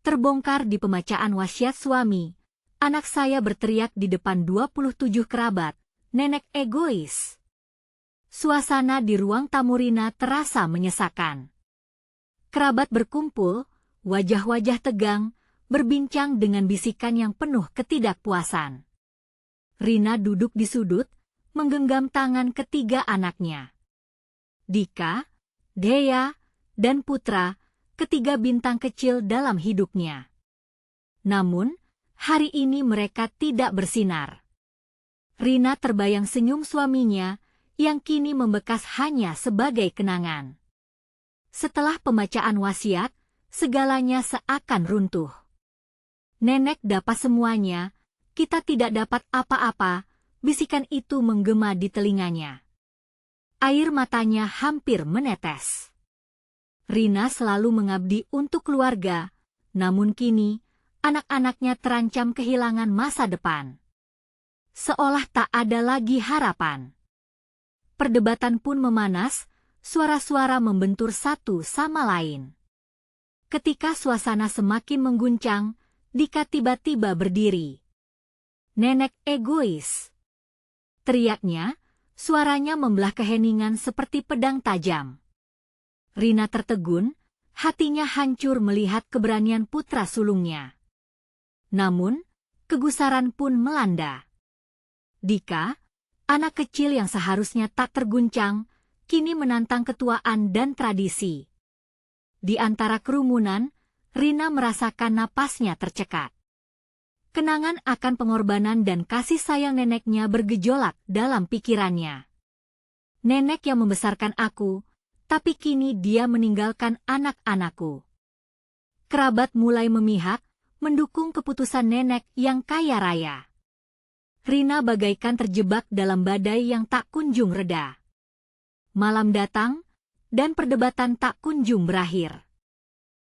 Terbongkar di pembacaan wasiat suami, anak saya berteriak di depan 27 kerabat, "Nenek egois." Suasana di ruang tamu Rina terasa menyesakan. Kerabat berkumpul, wajah-wajah tegang, berbincang dengan bisikan yang penuh ketidakpuasan. Rina duduk di sudut, menggenggam tangan ketiga anaknya. Dika, Dea, dan Putra, ketiga bintang kecil dalam hidupnya. Namun, hari ini mereka tidak bersinar. Rina terbayang senyum suaminya, yang kini membekas hanya sebagai kenangan. Setelah pembacaan wasiat, segalanya seakan runtuh. "Nenek dapat semuanya, kita tidak dapat apa-apa," bisikan itu menggema di telinganya. Air matanya hampir menetes. Rina selalu mengabdi untuk keluarga, namun kini, anak-anaknya terancam kehilangan masa depan. Seolah tak ada lagi harapan. Perdebatan pun memanas, suara-suara membentur satu sama lain. Ketika suasana semakin mengguncang, Dika tiba-tiba berdiri. "Nenek egois!" teriaknya, suaranya membelah keheningan seperti pedang tajam. Rina tertegun, hatinya hancur melihat keberanian putra sulungnya. Namun, kegusaran pun melanda. Dika, anak kecil yang seharusnya tak terguncang, kini menantang ketuaan dan tradisi. Di antara kerumunan, Rina merasakan napasnya tercekat. Kenangan akan pengorbanan dan kasih sayang neneknya bergejolak dalam pikirannya. Nenek yang membesarkan aku, tapi kini dia meninggalkan anak-anakku. Kerabat mulai memihak, mendukung keputusan nenek yang kaya raya. Rina bagaikan terjebak dalam badai yang tak kunjung reda. Malam datang, dan perdebatan tak kunjung berakhir.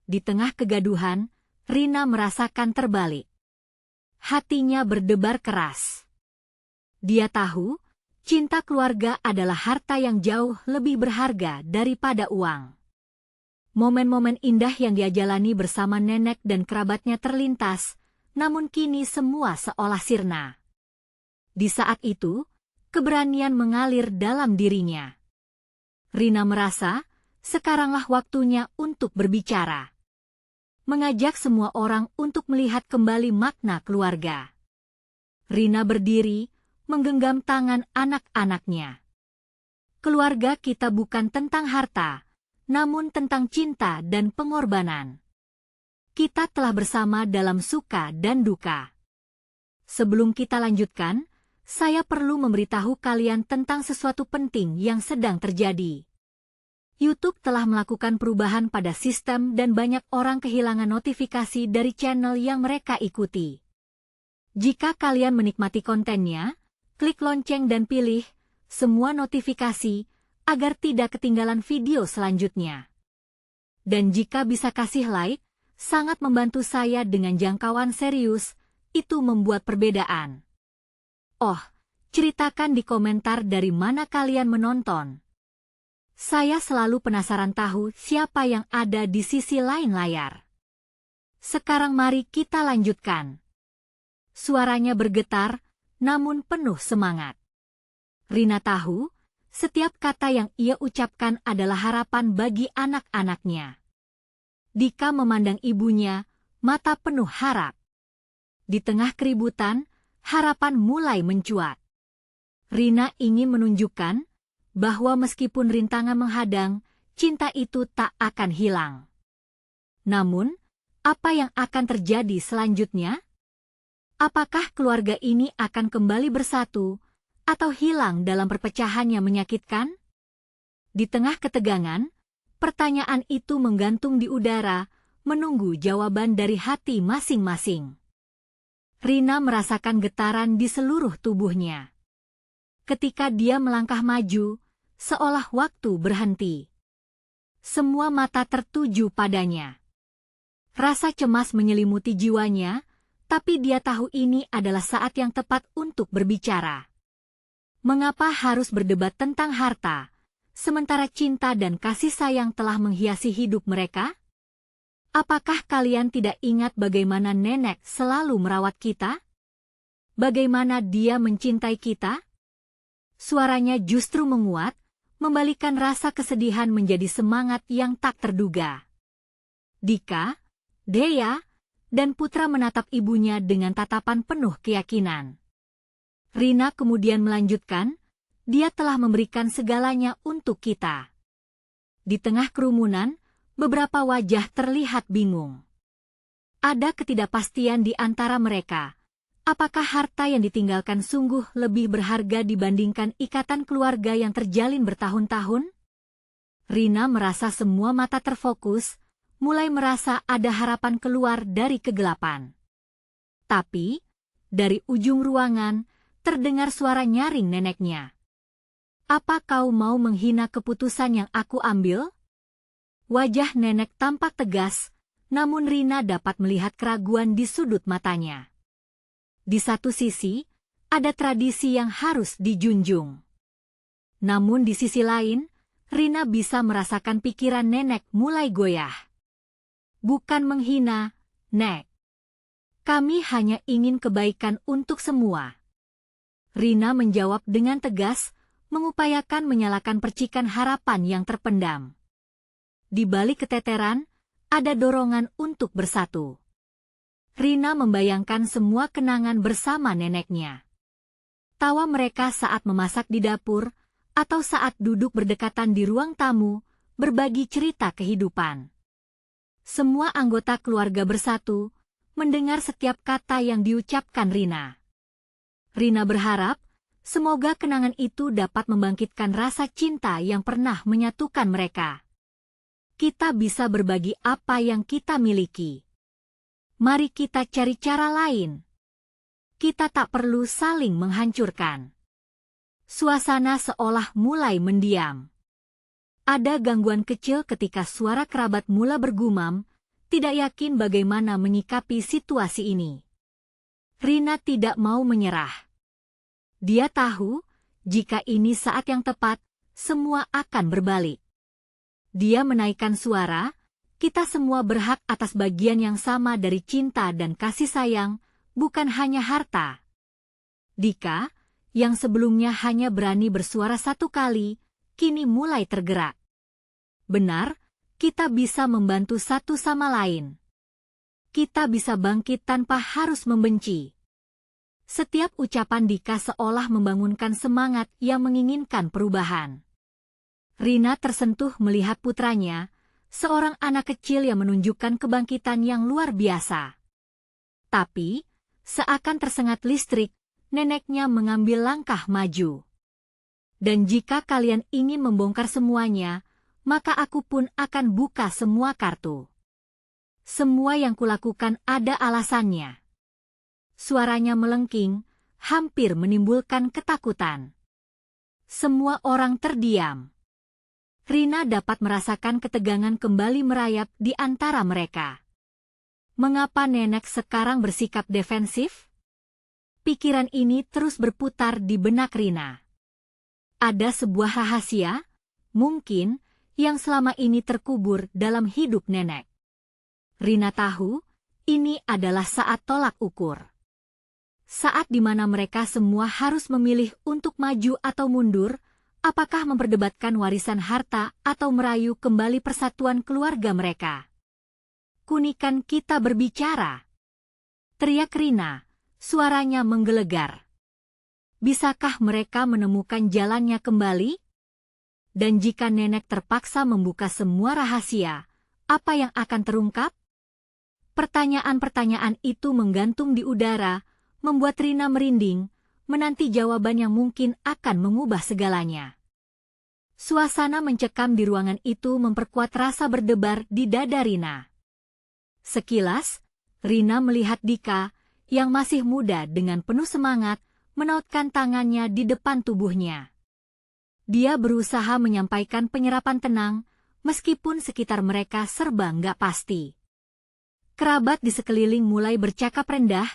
Di tengah kegaduhan, Rina merasakan terbalik. Hatinya berdebar keras. Dia tahu, cinta keluarga adalah harta yang jauh lebih berharga daripada uang. Momen-momen indah yang dia jalani bersama nenek dan kerabatnya terlintas, namun kini semua seolah sirna. Di saat itu, keberanian mengalir dalam dirinya. Rina merasa, sekaranglah waktunya untuk berbicara. Mengajak semua orang untuk melihat kembali makna keluarga. Rina berdiri, menggenggam tangan anak-anaknya. Keluarga kita bukan tentang harta, namun tentang cinta dan pengorbanan. Kita telah bersama dalam suka dan duka. Sebelum kita lanjutkan, saya perlu memberitahu kalian tentang sesuatu penting yang sedang terjadi. YouTube telah melakukan perubahan pada sistem dan banyak orang kehilangan notifikasi dari channel yang mereka ikuti. Jika kalian menikmati kontennya, klik lonceng dan pilih semua notifikasi agar tidak ketinggalan video selanjutnya. Dan jika bisa kasih like, sangat membantu saya dengan jangkauan serius, itu membuat perbedaan. Oh, ceritakan di komentar dari mana kalian menonton. Saya selalu penasaran tahu siapa yang ada di sisi lain layar. Sekarang mari kita lanjutkan. Suaranya bergetar, namun penuh semangat. Rina tahu, setiap kata yang ia ucapkan adalah harapan bagi anak-anaknya. Dika memandang ibunya, mata penuh harap. Di tengah keributan, harapan mulai mencuat. Rina ingin menunjukkan bahwa meskipun rintangan menghadang, cinta itu tak akan hilang. Namun, apa yang akan terjadi selanjutnya? Apakah keluarga ini akan kembali bersatu, atau hilang dalam perpecahan yang menyakitkan? Di tengah ketegangan, pertanyaan itu menggantung di udara, menunggu jawaban dari hati masing-masing. Rina merasakan getaran di seluruh tubuhnya. Ketika dia melangkah maju, seolah waktu berhenti. Semua mata tertuju padanya. Rasa cemas menyelimuti jiwanya, tapi dia tahu ini adalah saat yang tepat untuk berbicara. Mengapa harus berdebat tentang harta, sementara cinta dan kasih sayang telah menghiasi hidup mereka? Apakah kalian tidak ingat bagaimana nenek selalu merawat kita? Bagaimana dia mencintai kita? Suaranya justru menguat, membalikan rasa kesedihan menjadi semangat yang tak terduga. Dika, Dea, dan Putra menatap ibunya dengan tatapan penuh keyakinan. Rina kemudian melanjutkan, dia telah memberikan segalanya untuk kita. Di tengah kerumunan, beberapa wajah terlihat bingung. Ada ketidakpastian di antara mereka. Apakah harta yang ditinggalkan sungguh lebih berharga dibandingkan ikatan keluarga yang terjalin bertahun-tahun? Rina merasa semua mata terfokus, mulai merasa ada harapan keluar dari kegelapan. Tapi, dari ujung ruangan, terdengar suara nyaring neneknya. Apa kau mau menghina keputusan yang aku ambil? Wajah nenek tampak tegas, namun Rina dapat melihat keraguan di sudut matanya. Di satu sisi, ada tradisi yang harus dijunjung. Namun di sisi lain, Rina bisa merasakan pikiran nenek mulai goyah. Bukan menghina, Nek. Kami hanya ingin kebaikan untuk semua. Rina menjawab dengan tegas, mengupayakan menyalakan percikan harapan yang terpendam. Di balik keteteran, ada dorongan untuk bersatu. Rina membayangkan semua kenangan bersama neneknya. Tawa mereka saat memasak di dapur, atau saat duduk berdekatan di ruang tamu, berbagi cerita kehidupan. Semua anggota keluarga bersatu, mendengar setiap kata yang diucapkan Rina. Rina berharap, semoga kenangan itu dapat membangkitkan rasa cinta yang pernah menyatukan mereka. Kita bisa berbagi apa yang kita miliki. Mari kita cari cara lain. Kita tak perlu saling menghancurkan. Suasana seolah mulai mendiam. Ada gangguan kecil ketika suara kerabat mula bergumam, tidak yakin bagaimana menyikapi situasi ini. Rina tidak mau menyerah. Dia tahu, jika ini saat yang tepat, semua akan berbalik. Dia menaikkan suara, kita semua berhak atas bagian yang sama dari cinta dan kasih sayang, bukan hanya harta. Dika, yang sebelumnya hanya berani bersuara satu kali, kini mulai tergerak. Benar, kita bisa membantu satu sama lain. Kita bisa bangkit tanpa harus membenci. Setiap ucapan Dika seolah membangunkan semangat yang menginginkan perubahan. Rina tersentuh melihat putranya, seorang anak kecil yang menunjukkan kebangkitan yang luar biasa. Tapi, seakan tersengat listrik, neneknya mengambil langkah maju. Dan jika kalian ingin membongkar semuanya, maka aku pun akan buka semua kartu. Semua yang kulakukan ada alasannya. Suaranya melengking, hampir menimbulkan ketakutan. Semua orang terdiam. Rina dapat merasakan ketegangan kembali merayap di antara mereka. Mengapa nenek sekarang bersikap defensif? Pikiran ini terus berputar di benak Rina. Ada sebuah rahasia, mungkin, yang selama ini terkubur dalam hidup nenek. Rina tahu, ini adalah saat tolak ukur. Saat di mana mereka semua harus memilih untuk maju atau mundur, apakah memperdebatkan warisan harta atau merayu kembali persatuan keluarga mereka? Kunikan kita berbicara. Teriak Rina, suaranya menggelegar. Bisakah mereka menemukan jalannya kembali? Dan jika nenek terpaksa membuka semua rahasia, apa yang akan terungkap? Pertanyaan-pertanyaan itu menggantung di udara, membuat Rina merinding, menanti jawaban yang mungkin akan mengubah segalanya. Suasana mencekam di ruangan itu memperkuat rasa berdebar di dada Rina. Sekilas, Rina melihat Dika, yang masih muda dengan penuh semangat, menautkan tangannya di depan tubuhnya. Dia berusaha menyampaikan penyerapan tenang, meskipun sekitar mereka serba nggak pasti. Kerabat di sekeliling mulai bercakap rendah,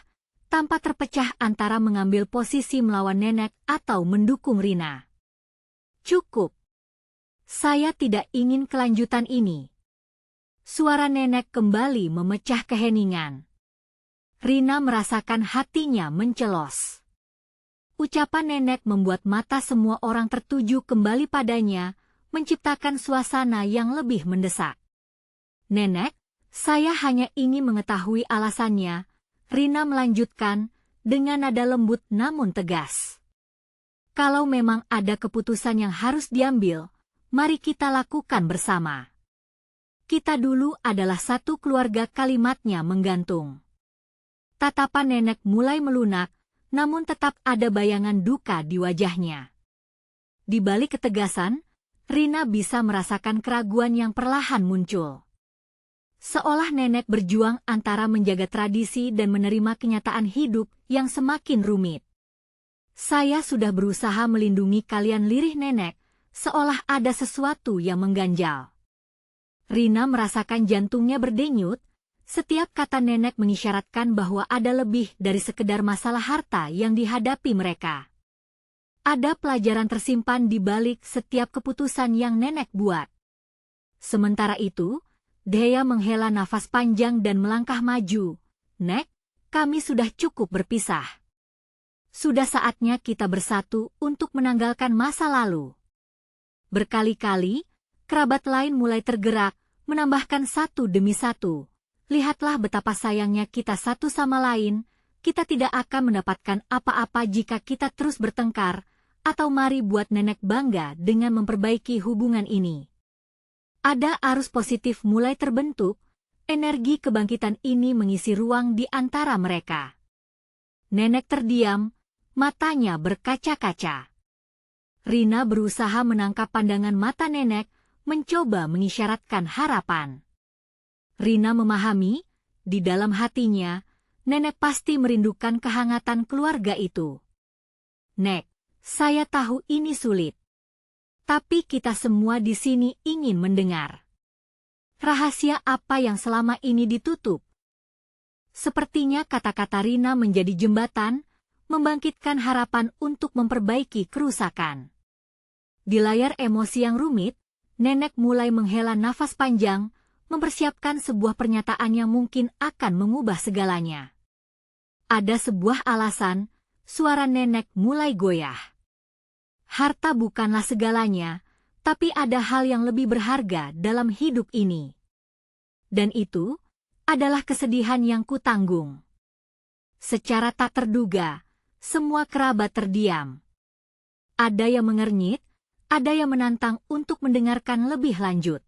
tanpa terpecah antara mengambil posisi melawan nenek atau mendukung Rina. Cukup. Saya tidak ingin kelanjutan ini. Suara nenek kembali memecah keheningan. Rina merasakan hatinya mencelos. Ucapan nenek membuat mata semua orang tertuju kembali padanya, menciptakan suasana yang lebih mendesak. "Nenek, saya hanya ingin mengetahui alasannya," Rina melanjutkan dengan nada lembut namun tegas. "Kalau memang ada keputusan yang harus diambil, mari kita lakukan bersama. Kita dulu adalah satu keluarga," kalimatnya menggantung. Tatapan nenek mulai melunak, namun tetap ada bayangan duka di wajahnya. Di balik ketegasan, Rina bisa merasakan keraguan yang perlahan muncul. Seolah nenek berjuang antara menjaga tradisi dan menerima kenyataan hidup yang semakin rumit. "Saya sudah berusaha melindungi kalian," lirih nenek, seolah ada sesuatu yang mengganjal. Rina merasakan jantungnya berdenyut. Setiap kata nenek mengisyaratkan bahwa ada lebih dari sekedar masalah harta yang dihadapi mereka. Ada pelajaran tersimpan di balik setiap keputusan yang nenek buat. Sementara itu, Dea menghela nafas panjang dan melangkah maju. "Nek, kami sudah cukup berpisah. Sudah saatnya kita bersatu untuk menanggalkan masa lalu." Berkali-kali, kerabat lain mulai tergerak, menambahkan satu demi satu. "Lihatlah betapa sayangnya kita satu sama lain, kita tidak akan mendapatkan apa-apa jika kita terus bertengkar, atau mari buat nenek bangga dengan memperbaiki hubungan ini." Ada arus positif mulai terbentuk, energi kebangkitan ini mengisi ruang di antara mereka. Nenek terdiam, matanya berkaca-kaca. Rina berusaha menangkap pandangan mata nenek, mencoba mengisyaratkan harapan. Rina memahami, di dalam hatinya, nenek pasti merindukan kehangatan keluarga itu. "Nek, saya tahu ini sulit. Tapi kita semua di sini ingin mendengar. Rahasia apa yang selama ini ditutup?" Sepertinya kata-kata Rina menjadi jembatan, membangkitkan harapan untuk memperbaiki kerusakan. Di layar emosi yang rumit, nenek mulai menghela nafas panjang, mempersiapkan sebuah pernyataan yang mungkin akan mengubah segalanya. Ada sebuah alasan, suara nenek mulai goyah. "Harta bukanlah segalanya, tapi ada hal yang lebih berharga dalam hidup ini. Dan itu adalah kesedihan yang kutanggung." Secara tak terduga, semua kerabat terdiam. Ada yang mengernyit, ada yang menantang untuk mendengarkan lebih lanjut.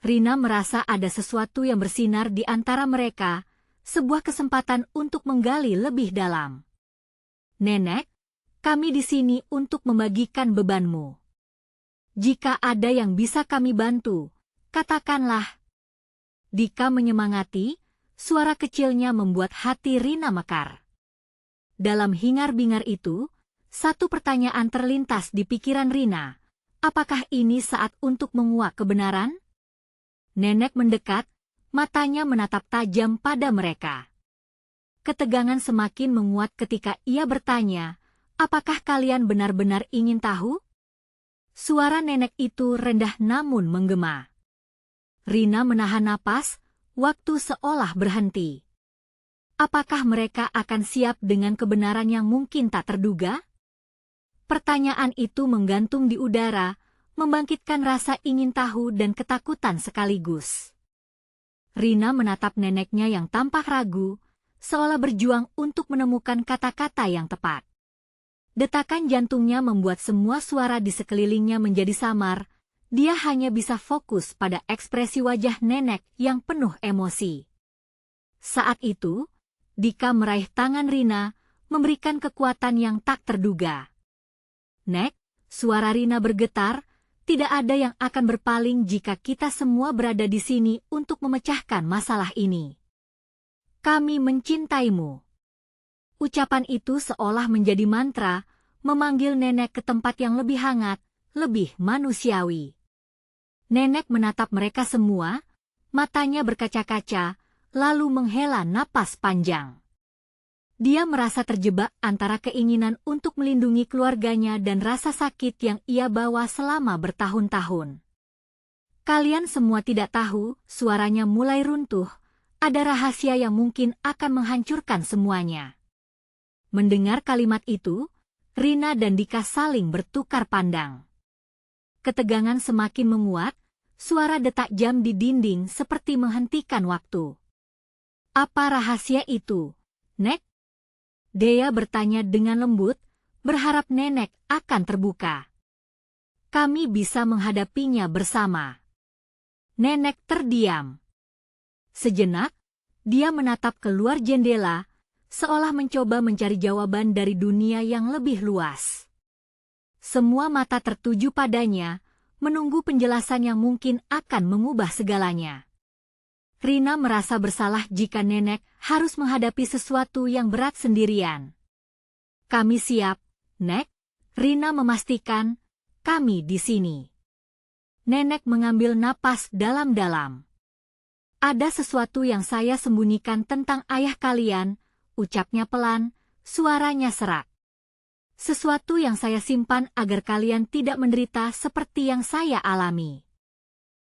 Rina merasa ada sesuatu yang bersinar di antara mereka, sebuah kesempatan untuk menggali lebih dalam. "Nenek, kami di sini untuk membagikan bebanmu. Jika ada yang bisa kami bantu, katakanlah." Dika menyemangati, suara kecilnya membuat hati Rina mekar. Dalam hingar-bingar itu, satu pertanyaan terlintas di pikiran Rina. Apakah ini saat untuk menguak kebenaran? Nenek mendekat, matanya menatap tajam pada mereka. Ketegangan semakin menguat ketika ia bertanya, "Apakah kalian benar-benar ingin tahu?" Suara nenek itu rendah namun menggema. Rina menahan napas, waktu seolah berhenti. Apakah mereka akan siap dengan kebenaran yang mungkin tak terduga? Pertanyaan itu menggantung di udara, membangkitkan rasa ingin tahu dan ketakutan sekaligus. Rina menatap neneknya yang tampak ragu, seolah berjuang untuk menemukan kata-kata yang tepat. Detakan jantungnya membuat semua suara di sekelilingnya menjadi samar. Dia hanya bisa fokus pada ekspresi wajah nenek yang penuh emosi. Saat itu, Dika meraih tangan Rina, memberikan kekuatan yang tak terduga. "Nek," suara Rina bergetar, "tidak ada yang akan berpaling jika kita semua berada di sini untuk memecahkan masalah ini. Kami mencintaimu." Ucapan itu seolah menjadi mantra, memanggil nenek ke tempat yang lebih hangat, lebih manusiawi. Nenek menatap mereka semua, matanya berkaca-kaca, lalu menghela napas panjang. Dia merasa terjebak antara keinginan untuk melindungi keluarganya dan rasa sakit yang ia bawa selama bertahun-tahun. Kalian semua tidak tahu, suaranya mulai runtuh. Ada rahasia yang mungkin akan menghancurkan semuanya. Mendengar kalimat itu, Rina dan Dika saling bertukar pandang. Ketegangan semakin menguat, suara detak jam di dinding seperti menghentikan waktu. Apa rahasia itu, Nek? Dea bertanya dengan lembut, berharap Nenek akan terbuka. Kami bisa menghadapinya bersama. Nenek terdiam. Sejenak, dia menatap keluar jendela, seolah mencoba mencari jawaban dari dunia yang lebih luas. Semua mata tertuju padanya, menunggu penjelasan yang mungkin akan mengubah segalanya. Rina merasa bersalah jika Nenek harus menghadapi sesuatu yang berat sendirian. Kami siap, Nek. Rina memastikan, kami di sini. Nenek mengambil napas dalam-dalam. Ada sesuatu yang saya sembunyikan tentang ayah kalian, ucapnya pelan, suaranya serak. Sesuatu yang saya simpan agar kalian tidak menderita seperti yang saya alami.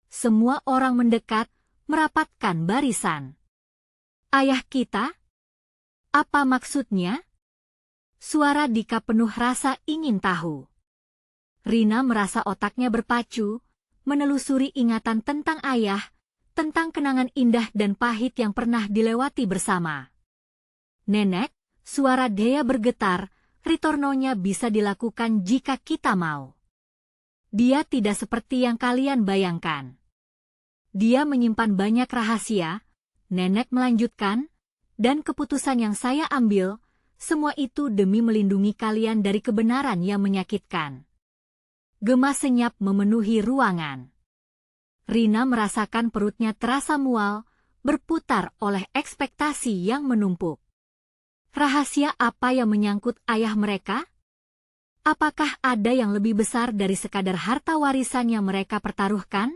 Semua orang mendekat, merapatkan barisan. Ayah kita? Apa maksudnya? Suara Dika penuh rasa ingin tahu. Rina merasa otaknya berpacu, menelusuri ingatan tentang ayah, tentang kenangan indah dan pahit yang pernah dilewati bersama. Nenek, suara Dea bergetar, ritornonya bisa dilakukan jika kita mau. Dia tidak seperti yang kalian bayangkan. Dia menyimpan banyak rahasia, Nenek melanjutkan, dan keputusan yang saya ambil, semua itu demi melindungi kalian dari kebenaran yang menyakitkan. Gema senyap memenuhi ruangan. Rina merasakan perutnya terasa mual, berputar oleh ekspektasi yang menumpuk. Rahasia apa yang menyangkut ayah mereka? Apakah ada yang lebih besar dari sekadar harta warisan yang mereka pertaruhkan?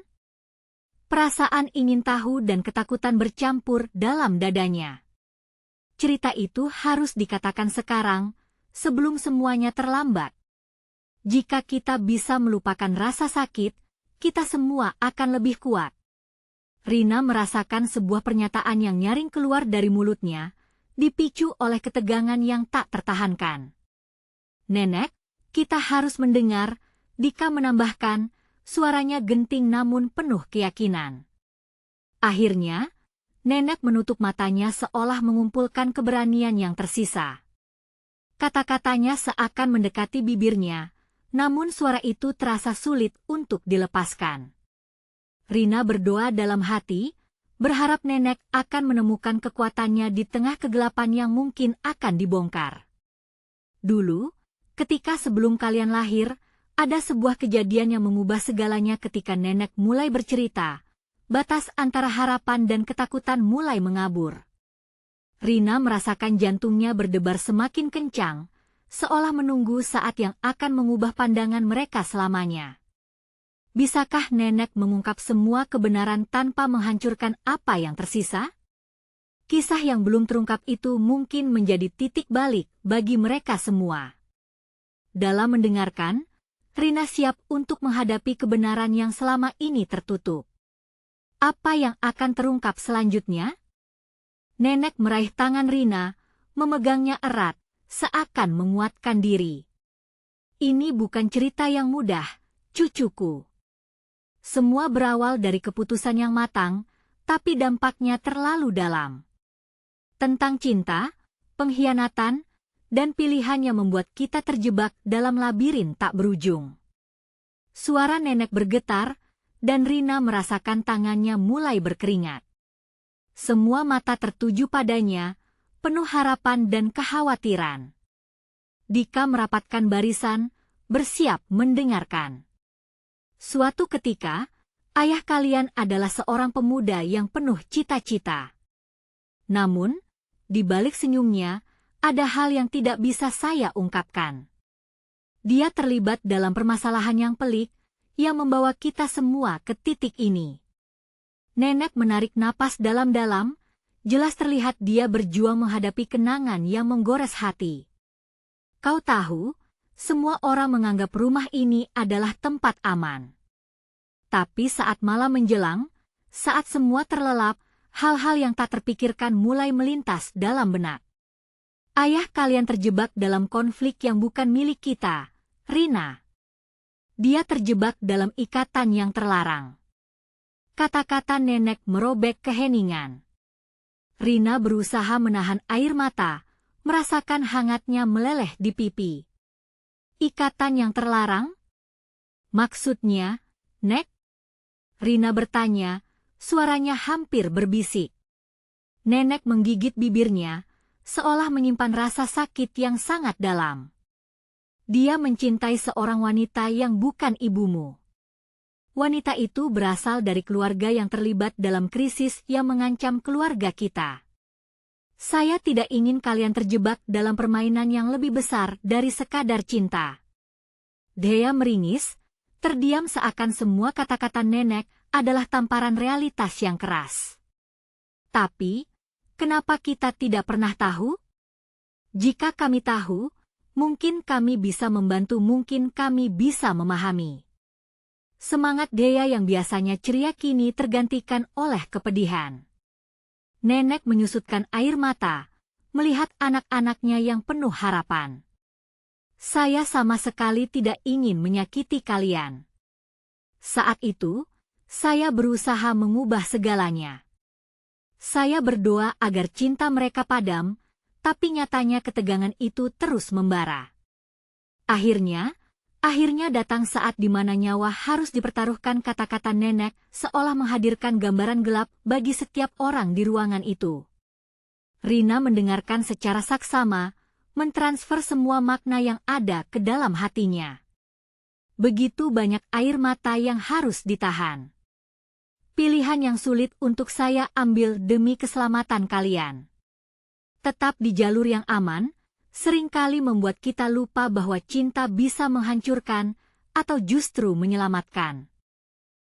Perasaan ingin tahu dan ketakutan bercampur dalam dadanya. Cerita itu harus dikatakan sekarang, sebelum semuanya terlambat. Jika kita bisa melupakan rasa sakit, kita semua akan lebih kuat. Rina merasakan sebuah pernyataan yang nyaring keluar dari mulutnya, dipicu oleh ketegangan yang tak tertahankan. Nenek, kita harus mendengar, Dika menambahkan, suaranya genting namun penuh keyakinan. Akhirnya, Nenek menutup matanya seolah mengumpulkan keberanian yang tersisa. Kata-katanya seakan mendekati bibirnya, namun suara itu terasa sulit untuk dilepaskan. Rina berdoa dalam hati, berharap Nenek akan menemukan kekuatannya di tengah kegelapan yang mungkin akan dibongkar. Dulu, ketika sebelum kalian lahir, ada sebuah kejadian yang mengubah segalanya ketika Nenek mulai bercerita, batas antara harapan dan ketakutan mulai mengabur. Rina merasakan jantungnya berdebar semakin kencang, seolah menunggu saat yang akan mengubah pandangan mereka selamanya. Bisakah Nenek mengungkap semua kebenaran tanpa menghancurkan apa yang tersisa? Kisah yang belum terungkap itu mungkin menjadi titik balik bagi mereka semua. Dalam mendengarkan, Rina siap untuk menghadapi kebenaran yang selama ini tertutup. Apa yang akan terungkap selanjutnya? Nenek meraih tangan Rina, memegangnya erat, seakan menguatkan diri. Ini bukan cerita yang mudah, cucuku. Semua berawal dari keputusan yang matang, tapi dampaknya terlalu dalam. Tentang cinta, pengkhianatan, dan pilihan yang membuat kita terjebak dalam labirin tak berujung. Suara Nenek bergetar, dan Rina merasakan tangannya mulai berkeringat. Semua mata tertuju padanya, penuh harapan dan kekhawatiran. Dika merapatkan barisan, bersiap mendengarkan. Suatu ketika, ayah kalian adalah seorang pemuda yang penuh cita-cita. Namun, di balik senyumnya, ada hal yang tidak bisa saya ungkapkan. Dia terlibat dalam permasalahan yang pelik, yang membawa kita semua ke titik ini. Nenek menarik napas dalam-dalam, jelas terlihat dia berjuang menghadapi kenangan yang menggores hati. Kau tahu, semua orang menganggap rumah ini adalah tempat aman. Tapi saat malam menjelang, saat semua terlelap, hal-hal yang tak terpikirkan mulai melintas dalam benak. Ayah kalian terjebak dalam konflik yang bukan milik kita, Rina. Dia terjebak dalam ikatan yang terlarang. Kata-kata nenek merobek keheningan. Rina berusaha menahan air mata, merasakan hangatnya meleleh di pipi. Ikatan yang terlarang? Maksudnya, Nek? Rina bertanya, suaranya hampir berbisik. Nenek menggigit bibirnya, seolah menyimpan rasa sakit yang sangat dalam. Dia mencintai seorang wanita yang bukan ibumu. Wanita itu berasal dari keluarga yang terlibat dalam krisis yang mengancam keluarga kita. Saya tidak ingin kalian terjebak dalam permainan yang lebih besar dari sekadar cinta. Dea meringis, terdiam seakan semua kata-kata nenek adalah tamparan realitas yang keras. Tapi, kenapa kita tidak pernah tahu? Jika kami tahu, mungkin kami bisa membantu, mungkin kami bisa memahami. Semangat Dea yang biasanya ceria kini tergantikan oleh kepedihan. Nenek menyusutkan air mata, melihat anak-anaknya yang penuh harapan. Saya sama sekali tidak ingin menyakiti kalian. Saat itu, saya berusaha mengubah segalanya. Saya berdoa agar cinta mereka padam, tapi nyatanya ketegangan itu terus membara. Akhirnya datang saat di mana nyawa harus dipertaruhkan, kata-kata nenek seolah menghadirkan gambaran gelap bagi setiap orang di ruangan itu. Rina mendengarkan secara saksama, mentransfer semua makna yang ada ke dalam hatinya. Begitu banyak air mata yang harus ditahan. Pilihan yang sulit untuk saya ambil demi keselamatan kalian. Tetap di jalur yang aman, seringkali membuat kita lupa bahwa cinta bisa menghancurkan atau justru menyelamatkan.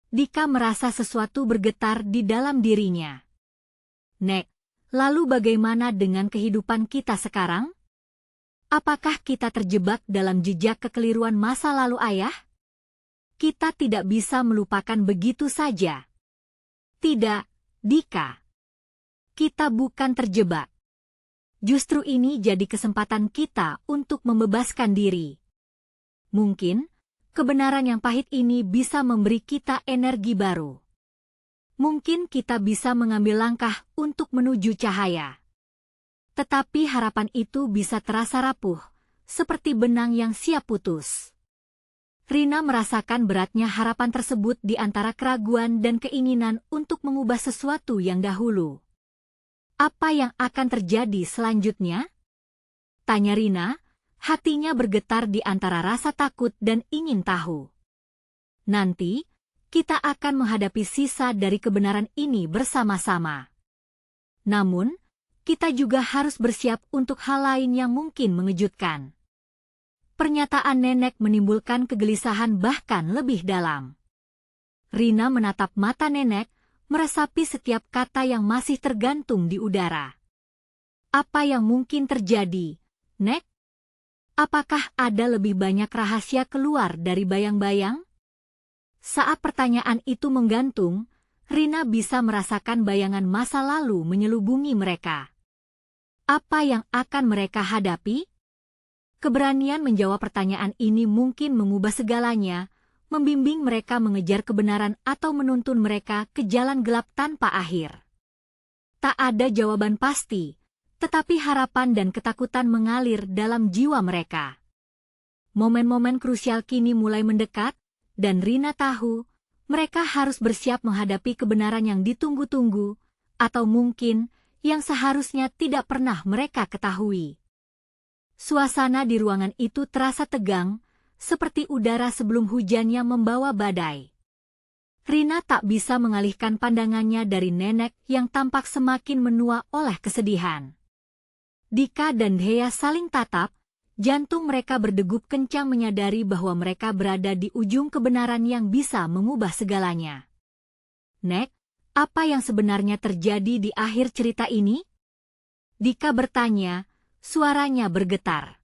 Dika merasa sesuatu bergetar di dalam dirinya. Nek, lalu bagaimana dengan kehidupan kita sekarang? Apakah kita terjebak dalam jejak kekeliruan masa lalu ayah? Kita tidak bisa melupakan begitu saja. Tidak, Dika. Kita bukan terjebak. Justru ini jadi kesempatan kita untuk membebaskan diri. Mungkin, kebenaran yang pahit ini bisa memberi kita energi baru. Mungkin kita bisa mengambil langkah untuk menuju cahaya. Tetapi harapan itu bisa terasa rapuh, seperti benang yang siap putus. Rina merasakan beratnya harapan tersebut di antara keraguan dan keinginan untuk mengubah sesuatu yang dahulu. Apa yang akan terjadi selanjutnya? Tanya Rina, hatinya bergetar di antara rasa takut dan ingin tahu. Nanti, kita akan menghadapi sisa dari kebenaran ini bersama-sama. Namun, kita juga harus bersiap untuk hal lain yang mungkin mengejutkan. Pernyataan nenek menimbulkan kegelisahan bahkan lebih dalam. Rina menatap mata nenek, meresapi setiap kata yang masih tergantung di udara. Apa yang mungkin terjadi, Nek? Apakah ada lebih banyak rahasia keluar dari bayang-bayang? Saat pertanyaan itu menggantung, Rina bisa merasakan bayangan masa lalu menyelubungi mereka. Apa yang akan mereka hadapi? Keberanian menjawab pertanyaan ini mungkin mengubah segalanya, membimbing mereka mengejar kebenaran atau menuntun mereka ke jalan gelap tanpa akhir. Tak ada jawaban pasti, tetapi harapan dan ketakutan mengalir dalam jiwa mereka. Momen-momen krusial kini mulai mendekat, dan Rina tahu, mereka harus bersiap menghadapi kebenaran yang ditunggu-tunggu, atau mungkin yang seharusnya tidak pernah mereka ketahui. Suasana di ruangan itu terasa tegang, seperti udara sebelum hujannya membawa badai. Rina tak bisa mengalihkan pandangannya dari nenek yang tampak semakin menua oleh kesedihan. Dika dan Dea saling tatap, jantung mereka berdegup kencang menyadari bahwa mereka berada di ujung kebenaran yang bisa mengubah segalanya. Nek, apa yang sebenarnya terjadi di akhir cerita ini? Dika bertanya, suaranya bergetar.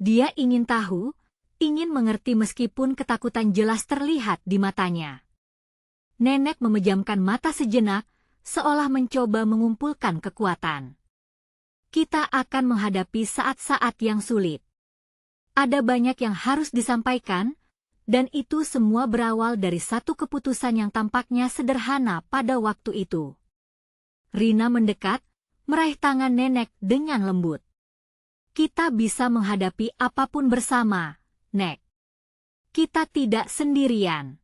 Dia ingin tahu, ingin mengerti meskipun ketakutan jelas terlihat di matanya. Nenek memejamkan mata sejenak, seolah mencoba mengumpulkan kekuatan. Kita akan menghadapi saat-saat yang sulit. Ada banyak yang harus disampaikan, dan itu semua berawal dari satu keputusan yang tampaknya sederhana pada waktu itu. Rina mendekat, meraih tangan nenek dengan lembut. Kita bisa menghadapi apapun bersama, Nek. Kita tidak sendirian.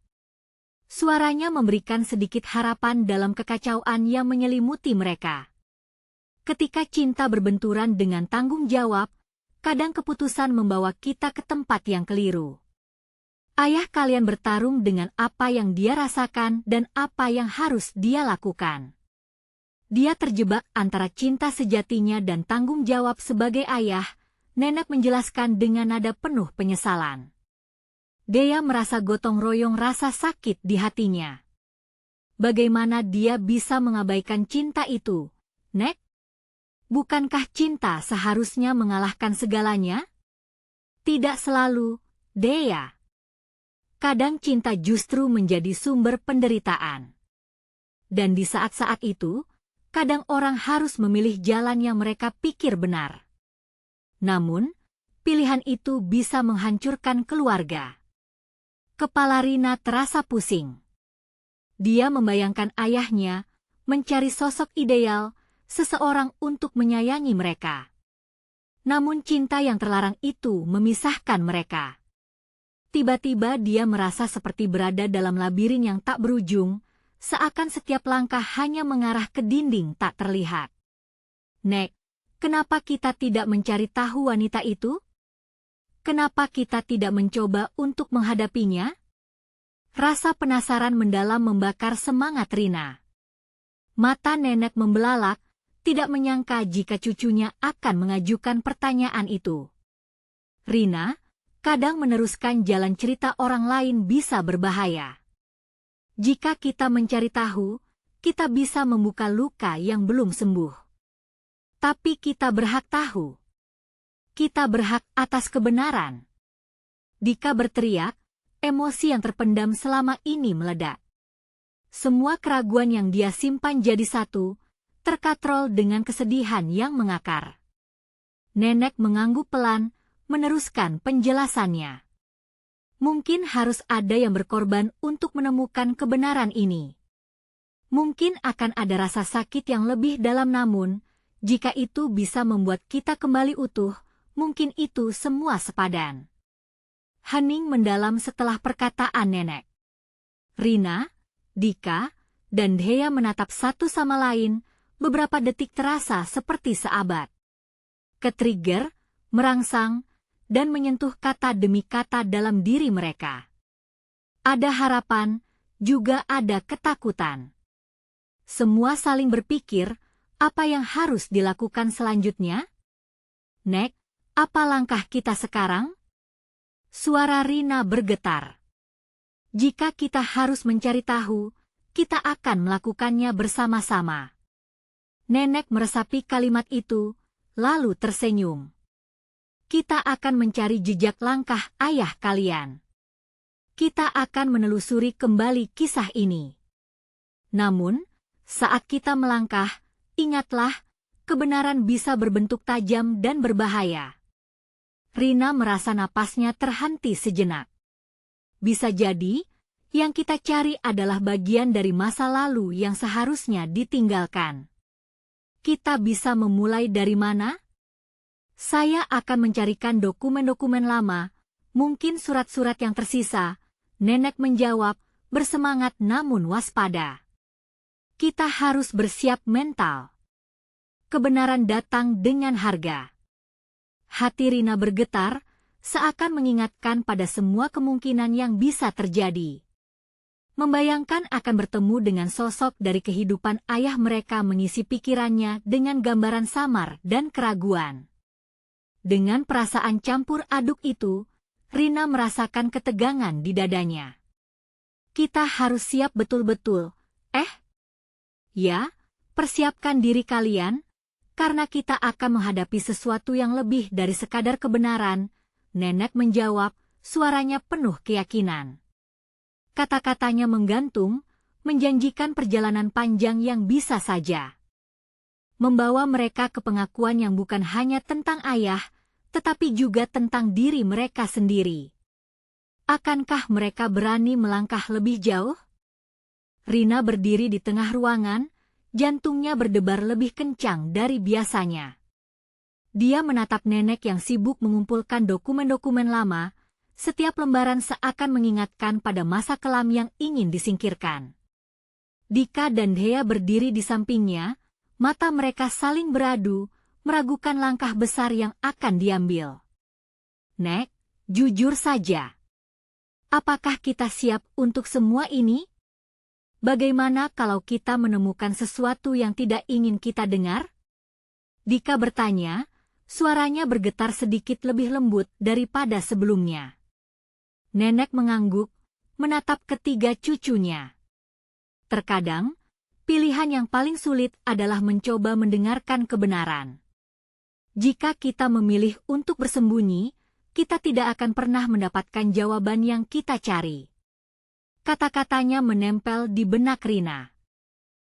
Suaranya memberikan sedikit harapan dalam kekacauan yang menyelimuti mereka. Ketika cinta berbenturan dengan tanggung jawab, kadang keputusan membawa kita ke tempat yang keliru. Ayah kalian bertarung dengan apa yang dia rasakan dan apa yang harus dia lakukan. Dia terjebak antara cinta sejatinya dan tanggung jawab sebagai ayah, nenek menjelaskan dengan nada penuh penyesalan. Dia merasa gotong royong rasa sakit di hatinya. Bagaimana dia bisa mengabaikan cinta itu, Nek? Bukankah cinta seharusnya mengalahkan segalanya? Tidak selalu, Dea. Kadang cinta justru menjadi sumber penderitaan. Dan di saat-saat itu, kadang orang harus memilih jalan yang mereka pikir benar. Namun, pilihan itu bisa menghancurkan keluarga. Kepala Rina terasa pusing. Dia membayangkan ayahnya mencari sosok ideal, seseorang untuk menyayangi mereka. Namun cinta yang terlarang itu memisahkan mereka. Tiba-tiba dia merasa seperti berada dalam labirin yang tak berujung, seakan setiap langkah hanya mengarah ke dinding tak terlihat. Nek, kenapa kita tidak mencari tahu wanita itu? Kenapa kita tidak mencoba untuk menghadapinya? Rasa penasaran mendalam membakar semangat Rina. Mata nenek membelalak, tidak menyangka jika cucunya akan mengajukan pertanyaan itu. Rina, kadang meneruskan jalan cerita orang lain bisa berbahaya. Jika kita mencari tahu, kita bisa membuka luka yang belum sembuh. Tapi kita berhak tahu. Kita berhak atas kebenaran. Dika berteriak, emosi yang terpendam selama ini meledak. Semua keraguan yang dia simpan jadi satu, terkatrol dengan kesedihan yang mengakar. Nenek mengangguk pelan, meneruskan penjelasannya. Mungkin harus ada yang berkorban untuk menemukan kebenaran ini. Mungkin akan ada rasa sakit yang lebih dalam, namun, jika itu bisa membuat kita kembali utuh, mungkin itu semua sepadan. Hening mendalam setelah perkataan nenek. Rina, Dika, dan Dea menatap satu sama lain, beberapa detik terasa seperti seabad. Ketrigger, merangsang, dan menyentuh kata demi kata dalam diri mereka. Ada harapan, juga ada ketakutan. Semua saling berpikir, apa yang harus dilakukan selanjutnya? Nek, apa langkah kita sekarang? Suara Rina bergetar. Jika kita harus mencari tahu, kita akan melakukannya bersama-sama. Nenek meresapi kalimat itu, lalu tersenyum. Kita akan mencari jejak langkah ayah kalian. Kita akan menelusuri kembali kisah ini. Namun, saat kita melangkah, ingatlah, kebenaran bisa berbentuk tajam dan berbahaya. Rina merasa napasnya terhenti sejenak. Bisa jadi, yang kita cari adalah bagian dari masa lalu yang seharusnya ditinggalkan. Kita bisa memulai dari mana? Saya akan mencarikan dokumen-dokumen lama, mungkin surat-surat yang tersisa, nenek menjawab, bersemangat namun waspada. Kita harus bersiap mental. Kebenaran datang dengan harga. Hati Rina bergetar, seakan mengingatkan pada semua kemungkinan yang bisa terjadi. Membayangkan akan bertemu dengan sosok dari kehidupan ayah mereka mengisi pikirannya dengan gambaran samar dan keraguan. Dengan perasaan campur aduk itu, Rina merasakan ketegangan di dadanya. Kita harus siap betul-betul. Ya, persiapkan diri kalian, karena kita akan menghadapi sesuatu yang lebih dari sekadar kebenaran, nenek menjawab, suaranya penuh keyakinan. Kata-katanya menggantung, menjanjikan perjalanan panjang yang bisa saja membawa mereka ke pengakuan yang bukan hanya tentang ayah, tetapi juga tentang diri mereka sendiri. Akankah mereka berani melangkah lebih jauh? Rina berdiri di tengah ruangan, jantungnya berdebar lebih kencang dari biasanya. Dia menatap nenek yang sibuk mengumpulkan dokumen-dokumen lama, setiap lembaran seakan mengingatkan pada masa kelam yang ingin disingkirkan. Dika dan Dhea berdiri di sampingnya, mata mereka saling beradu, meragukan langkah besar yang akan diambil. Nek, jujur saja. Apakah kita siap untuk semua ini? Bagaimana kalau kita menemukan sesuatu yang tidak ingin kita dengar? Dika bertanya, suaranya bergetar sedikit lebih lembut daripada sebelumnya. Nenek mengangguk, menatap ketiga cucunya. Terkadang, pilihan yang paling sulit adalah mencoba mendengarkan kebenaran. Jika kita memilih untuk bersembunyi, kita tidak akan pernah mendapatkan jawaban yang kita cari. Kata-katanya menempel di benak Rina.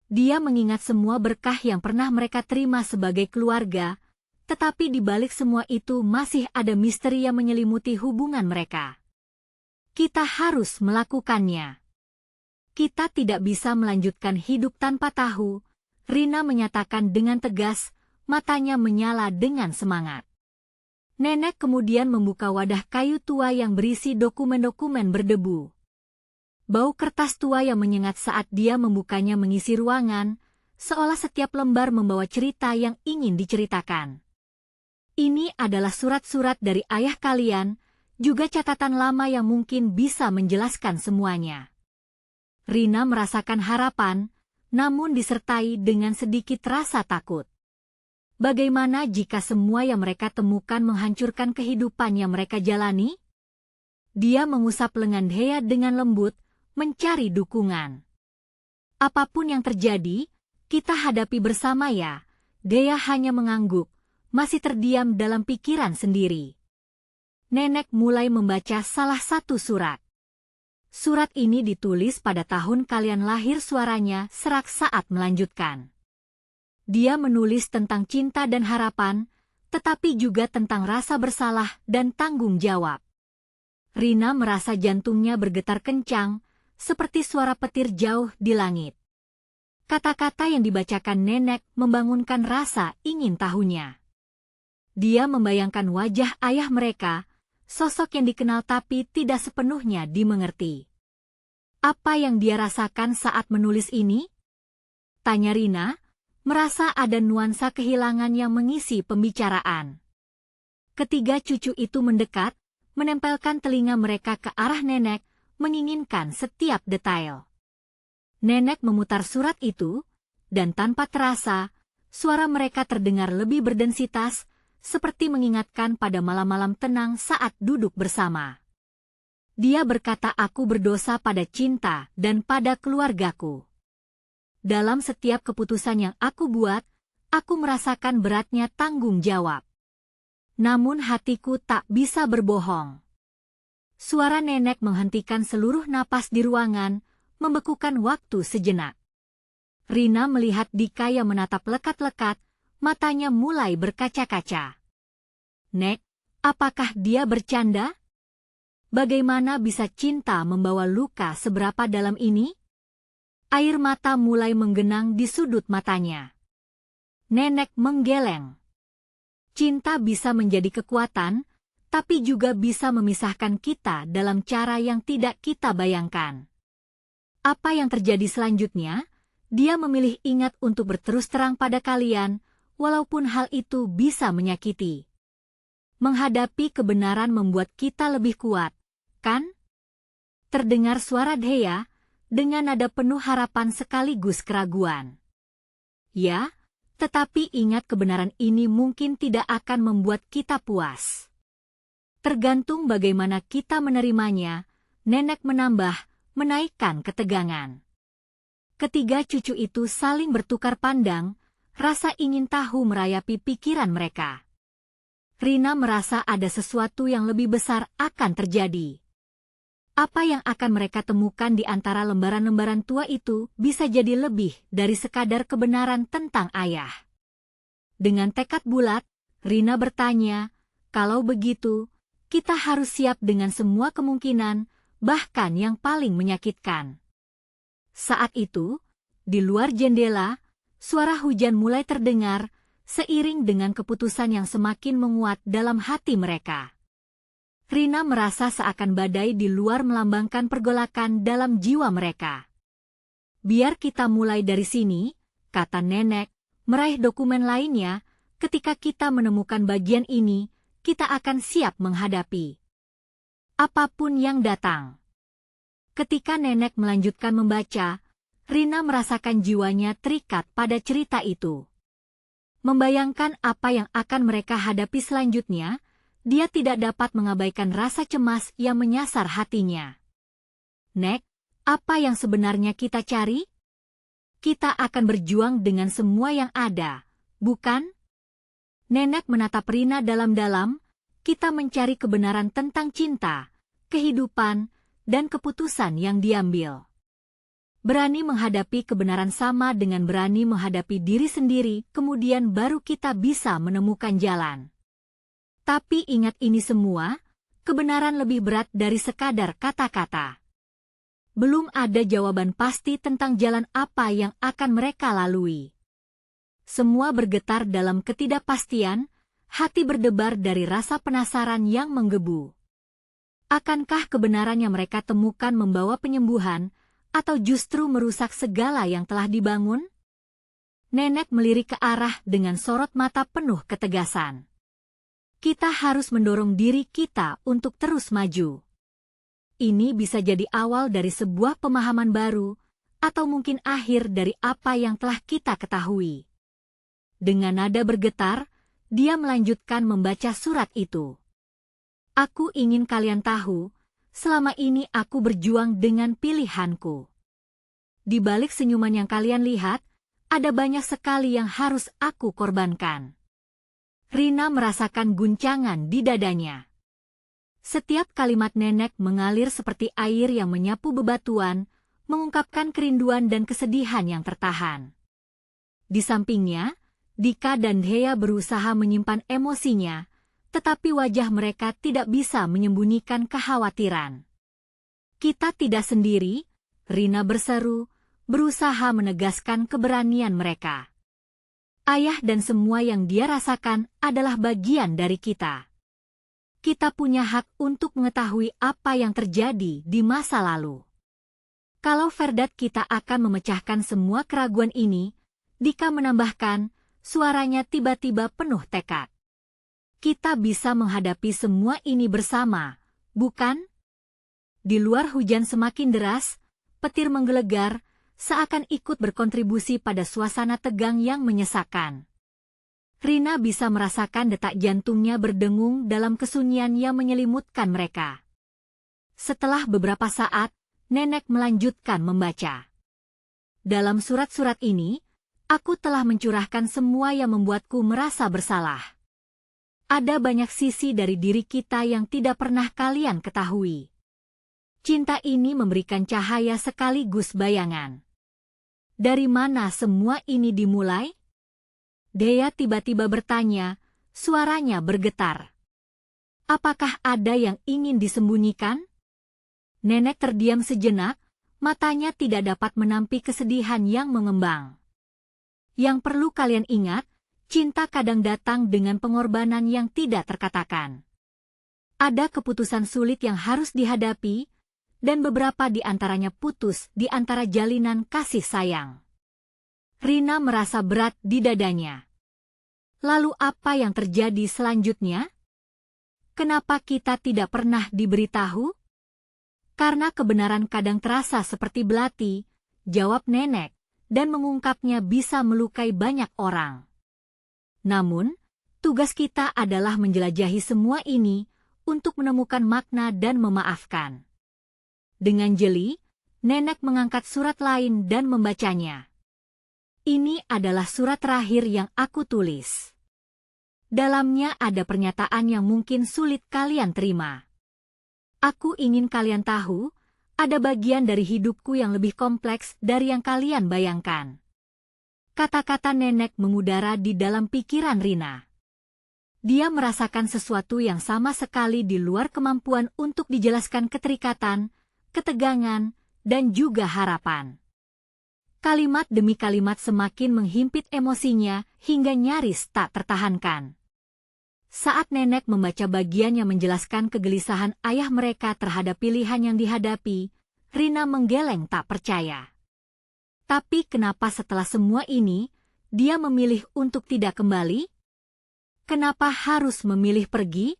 Dia mengingat semua berkah yang pernah mereka terima sebagai keluarga, tetapi di balik semua itu masih ada misteri yang menyelimuti hubungan mereka. Kita harus melakukannya. Kita tidak bisa melanjutkan hidup tanpa tahu, Rina menyatakan dengan tegas, matanya menyala dengan semangat. Nenek kemudian membuka wadah kayu tua yang berisi dokumen-dokumen berdebu. Bau kertas tua yang menyengat saat dia membukanya mengisi ruangan, seolah setiap lembar membawa cerita yang ingin diceritakan. Ini adalah surat-surat dari ayah kalian, juga catatan lama yang mungkin bisa menjelaskan semuanya. Rina merasakan harapan, namun disertai dengan sedikit rasa takut. Bagaimana jika semua yang mereka temukan menghancurkan kehidupan yang mereka jalani? Dia mengusap lengan Dhea dengan lembut, mencari dukungan. Apapun yang terjadi, kita hadapi bersama ya. Dhea hanya mengangguk, masih terdiam dalam pikiran sendiri. Nenek mulai membaca salah satu surat. Surat ini ditulis pada tahun kalian lahir, suaranya serak saat melanjutkan. Dia menulis tentang cinta dan harapan, tetapi juga tentang rasa bersalah dan tanggung jawab. Rina merasa jantungnya bergetar kencang, seperti suara petir jauh di langit. Kata-kata yang dibacakan nenek membangunkan rasa ingin tahunya. Dia membayangkan wajah ayah mereka, sosok yang dikenal tapi tidak sepenuhnya dimengerti. Apa yang dia rasakan saat menulis ini? Tanya Rina, merasa ada nuansa kehilangan yang mengisi pembicaraan. Ketiga cucu itu mendekat, menempelkan telinga mereka ke arah nenek, menginginkan setiap detail. Nenek memutar surat itu, dan tanpa terasa, suara mereka terdengar lebih berdensitas, seperti mengingatkan pada malam-malam tenang saat duduk bersama. Dia berkata, aku berdosa pada cinta dan pada keluargaku. Dalam setiap keputusan yang aku buat, aku merasakan beratnya tanggung jawab. Namun hatiku tak bisa berbohong. Suara nenek menghentikan seluruh napas di ruangan, membekukan waktu sejenak. Rina melihat Dika yang menatap lekat-lekat, matanya mulai berkaca-kaca. Nek, apakah dia bercanda? Bagaimana bisa cinta membawa luka seberapa dalam ini? Air mata mulai menggenang di sudut matanya. Nenek menggeleng. Cinta bisa menjadi kekuatan, tapi juga bisa memisahkan kita dalam cara yang tidak kita bayangkan. Apa yang terjadi selanjutnya? Dia memilih ingat untuk berterus terang pada kalian, walaupun hal itu bisa menyakiti. Menghadapi kebenaran membuat kita lebih kuat, kan? Terdengar suara Dhea, dengan nada penuh harapan sekaligus keraguan. Ya, tetapi ingat kebenaran ini mungkin tidak akan membuat kita puas. Tergantung bagaimana kita menerimanya, nenek menambah, menaikkan ketegangan. Ketiga cucu itu saling bertukar pandang, rasa ingin tahu merayapi pikiran mereka. Rina merasa ada sesuatu yang lebih besar akan terjadi. Apa yang akan mereka temukan di antara lembaran-lembaran tua itu bisa jadi lebih dari sekadar kebenaran tentang ayah. Dengan tekad bulat, Rina bertanya, kalau begitu, kita harus siap dengan semua kemungkinan, bahkan yang paling menyakitkan. Saat itu, di luar jendela, suara hujan mulai terdengar, seiring dengan keputusan yang semakin menguat dalam hati mereka. Rina merasa seakan badai di luar melambangkan pergolakan dalam jiwa mereka. Biar kita mulai dari sini, kata nenek, meraih dokumen lainnya, ketika kita menemukan bagian ini, kita akan siap menghadapi apapun yang datang. Ketika nenek melanjutkan membaca, Rina merasakan jiwanya terikat pada cerita itu. Membayangkan apa yang akan mereka hadapi selanjutnya, dia tidak dapat mengabaikan rasa cemas yang menyasar hatinya. Nek, apa yang sebenarnya kita cari? Kita akan berjuang dengan semua yang ada, bukan? Nenek menatap Rina dalam-dalam, kita mencari kebenaran tentang cinta, kehidupan, dan keputusan yang diambil. Berani menghadapi kebenaran sama dengan berani menghadapi diri sendiri, kemudian baru kita bisa menemukan jalan. Tapi ingat ini semua, kebenaran lebih berat dari sekadar kata-kata. Belum ada jawaban pasti tentang jalan apa yang akan mereka lalui. Semua bergetar dalam ketidakpastian, hati berdebar dari rasa penasaran yang menggebu. Akankah kebenaran yang mereka temukan membawa penyembuhan, atau justru merusak segala yang telah dibangun? Nenek melirik ke arah dengan sorot mata penuh ketegasan. Kita harus mendorong diri kita untuk terus maju. Ini bisa jadi awal dari sebuah pemahaman baru, atau mungkin akhir dari apa yang telah kita ketahui. Dengan nada bergetar, dia melanjutkan membaca surat itu. Aku ingin kalian tahu, selama ini aku berjuang dengan pilihanku. Di balik senyuman yang kalian lihat, ada banyak sekali yang harus aku korbankan. Rina merasakan guncangan di dadanya. Setiap kalimat nenek mengalir seperti air yang menyapu bebatuan, mengungkapkan kerinduan dan kesedihan yang tertahan. Di sampingnya, Dika dan Hea berusaha menyimpan emosinya, tetapi wajah mereka tidak bisa menyembunyikan kekhawatiran. Kita tidak sendiri, Rina berseru, berusaha menegaskan keberanian mereka. Ayah dan semua yang dia rasakan adalah bagian dari kita. Kita punya hak untuk mengetahui apa yang terjadi di masa lalu. Kalau Ferdat kita akan memecahkan semua keraguan ini, Dika menambahkan, suaranya tiba-tiba penuh tekad. Kita bisa menghadapi semua ini bersama, bukan? Di luar hujan semakin deras, petir menggelegar, seakan ikut berkontribusi pada suasana tegang yang menyesakkan. Rina bisa merasakan detak jantungnya berdengung dalam kesunyian yang menyelimutkan mereka. Setelah beberapa saat, nenek melanjutkan membaca. Dalam surat-surat ini, aku telah mencurahkan semua yang membuatku merasa bersalah. Ada banyak sisi dari diri kita yang tidak pernah kalian ketahui. Cinta ini memberikan cahaya sekaligus bayangan. Dari mana semua ini dimulai? Dea tiba-tiba bertanya, suaranya bergetar. Apakah ada yang ingin disembunyikan? Nenek terdiam sejenak, matanya tidak dapat menampik kesedihan yang mengembang. Yang perlu kalian ingat, cinta kadang datang dengan pengorbanan yang tidak terkatakan. Ada keputusan sulit yang harus dihadapi, dan beberapa di antaranya putus di antara jalinan kasih sayang. Rina merasa berat di dadanya. Lalu apa yang terjadi selanjutnya? Kenapa kita tidak pernah diberitahu? Karena kebenaran kadang terasa seperti belati, jawab nenek, dan mengungkapnya bisa melukai banyak orang. Namun, tugas kita adalah menjelajahi semua ini untuk menemukan makna dan memaafkan. Dengan jeli, nenek mengangkat surat lain dan membacanya. Ini adalah surat terakhir yang aku tulis. Dalamnya ada pernyataan yang mungkin sulit kalian terima. Aku ingin kalian tahu, ada bagian dari hidupku yang lebih kompleks dari yang kalian bayangkan. Kata-kata nenek mengudara di dalam pikiran Rina. Dia merasakan sesuatu yang sama sekali di luar kemampuan untuk dijelaskan: keterikatan, ketegangan, dan juga harapan. Kalimat demi kalimat semakin menghimpit emosinya hingga nyaris tak tertahankan. Saat nenek membaca bagian yang menjelaskan kegelisahan ayah mereka terhadap pilihan yang dihadapi, Rina menggeleng tak percaya. Tapi kenapa setelah semua ini, dia memilih untuk tidak kembali? Kenapa harus memilih pergi?